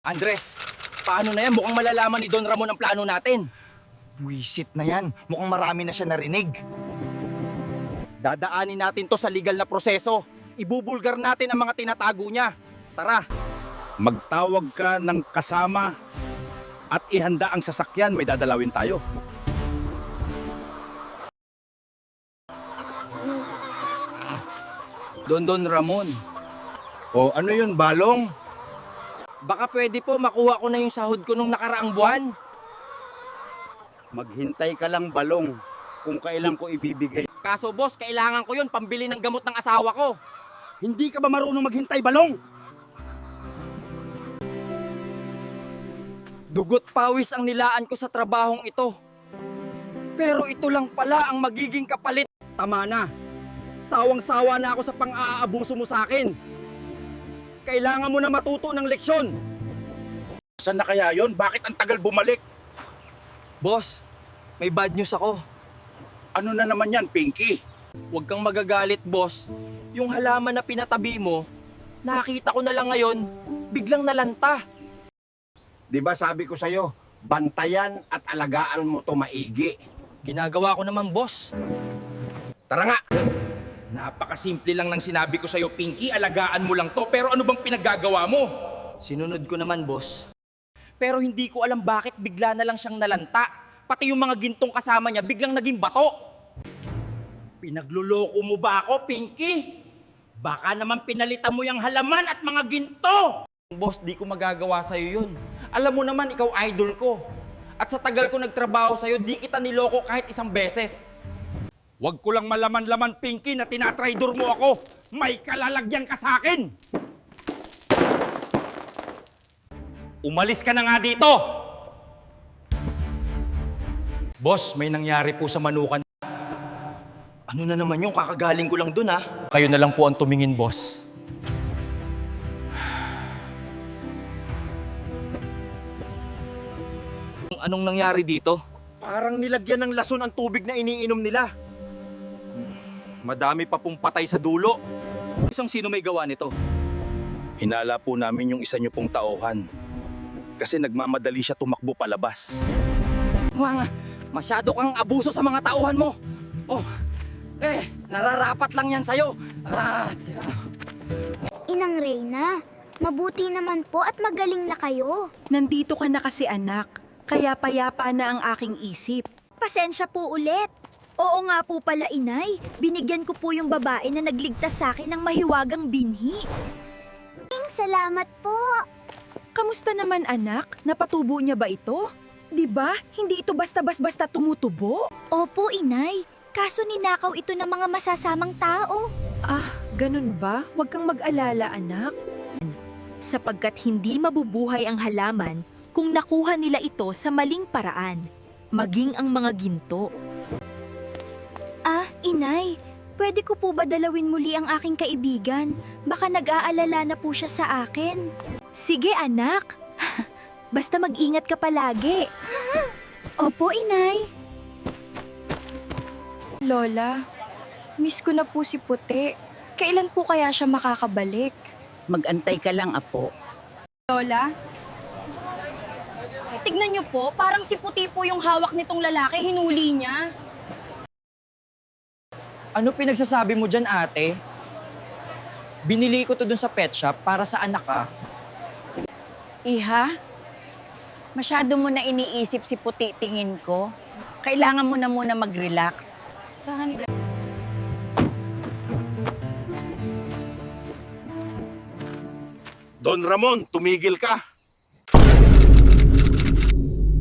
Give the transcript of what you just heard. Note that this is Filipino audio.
Andres, paano na yan? Mukhang malalaman ni Don Ramon ang plano natin. Buisit na yan. Mukhang marami na siya narinig. Dadaanin natin to sa legal na proseso. Ibubulgar natin ang mga tinatago niya. Tara. Magtawag ka ng kasama at ihanda ang sasakyan, may dadalawin tayo. Don Ramon, O ano yun, Balong? baka pwede po makuha ko na yung sahod ko nung nakaraang buwan. Maghintay ka lang, Balong, kung kailan ko ibibigay. Kaso boss, kailangan ko yun pambili ng gamot ng asawa ko. Hindi ka ba marunong maghintay, Balong? Dugot pawis ang nilaan ko sa trabahong ito. Pero ito lang pala ang magiging kapalit. Tama na. Sawang-sawa na ako sa pang-aabuso mo sa akin. Kailangan mo na matuto ng leksyon. Saan na kaya yun? Bakit ang tagal bumalik? Boss, may bad news ako. Ano na naman yan, Pinky? Huwag kang magagalit, boss. Yung halaman na pinatabi mo, nakita ko na lang ngayon, biglang nalanta. Di ba sabi ko sa'yo, bantayan at alagaan mo to maigi. Ginagawa ko naman, boss. Tara nga! Napakasimple lang ng sinabi ko sa'yo, Pinky. Alagaan mo lang to. Pero ano bang pinaggagawa mo? Sinunod ko naman, boss. Pero hindi ko alam bakit bigla na lang siyang nalanta. Pati yung mga gintong kasama niya biglang naging bato. Pinagluloko mo ba ako, Pinky? Baka naman pinalitan mo yung halaman at mga ginto. Boss, di ko magagawa sa'yo yun. Alam mo naman, ikaw idol ko. At sa tagal ko nagtrabaho sa'yo, di kita niloko kahit isang beses. Huwag ko lang malaman-laman, Pinky, na tinatraidor mo ako. May kalalagyan ka sa akin. Umalis ka na nga dito! Boss, may nangyari po sa Manukan. Ano na naman yung kakagaling ko lang dun, ha? Kayo na lang po ang tumingin, boss. Anong nangyari dito? Parang nilagyan ng lason ang tubig na iniinom nila. Madami pa pong patay sa dulo. Isang sino may gawa nito? Hinala po namin yung isa niyo pong tauhan. Kasi nagmamadali siya tumakbo palabas. Masyado kang abuso sa mga tauhan mo. Oh, nararapat lang yan sa'yo. Inang Reyna, mabuti naman po at magaling na kayo. Nandito ka na kasi anak, kaya payapa na ang aking isip. Pasensya po ulit. Oo nga po pala, inay. Binigyan ko po yung babae na nagligtas sa akin ng mahiwagang binhi. Salamat po. Kamusta naman anak? Napatubo niya ba ito? 'Di ba? Hindi ito basta-basta tumutubo. Opo, inay. Kaso ninakaw ito ng mga masasamang tao. Ah, ganun ba? Huwag kang mag-alala anak. Sapagkat hindi mabubuhay ang halaman kung nakuha nila ito sa maling paraan, maging ang mga ginto. Ah, inay. Pwede ko po ba dalawin muli ang aking kaibigan? Baka nag-aalala na po siya sa akin. Sige anak, basta mag-ingat ka palagi. Opo, inay. Lola, miss ko na po si Puti. Kailan po kaya siya makakabalik? Mag-antay ka lang, apo. Lola? Tignan niyo po, parang si Puti po yung hawak nitong lalaki, hinuli niya. Ano pinagsasabi mo dyan, ate? Binili ko to dun sa pet shop para sa anak ka. Iha, masyado mo na iniisip si Puti tingin ko. Kailangan mo na muna mag-relax. Don Ramon, tumigil ka.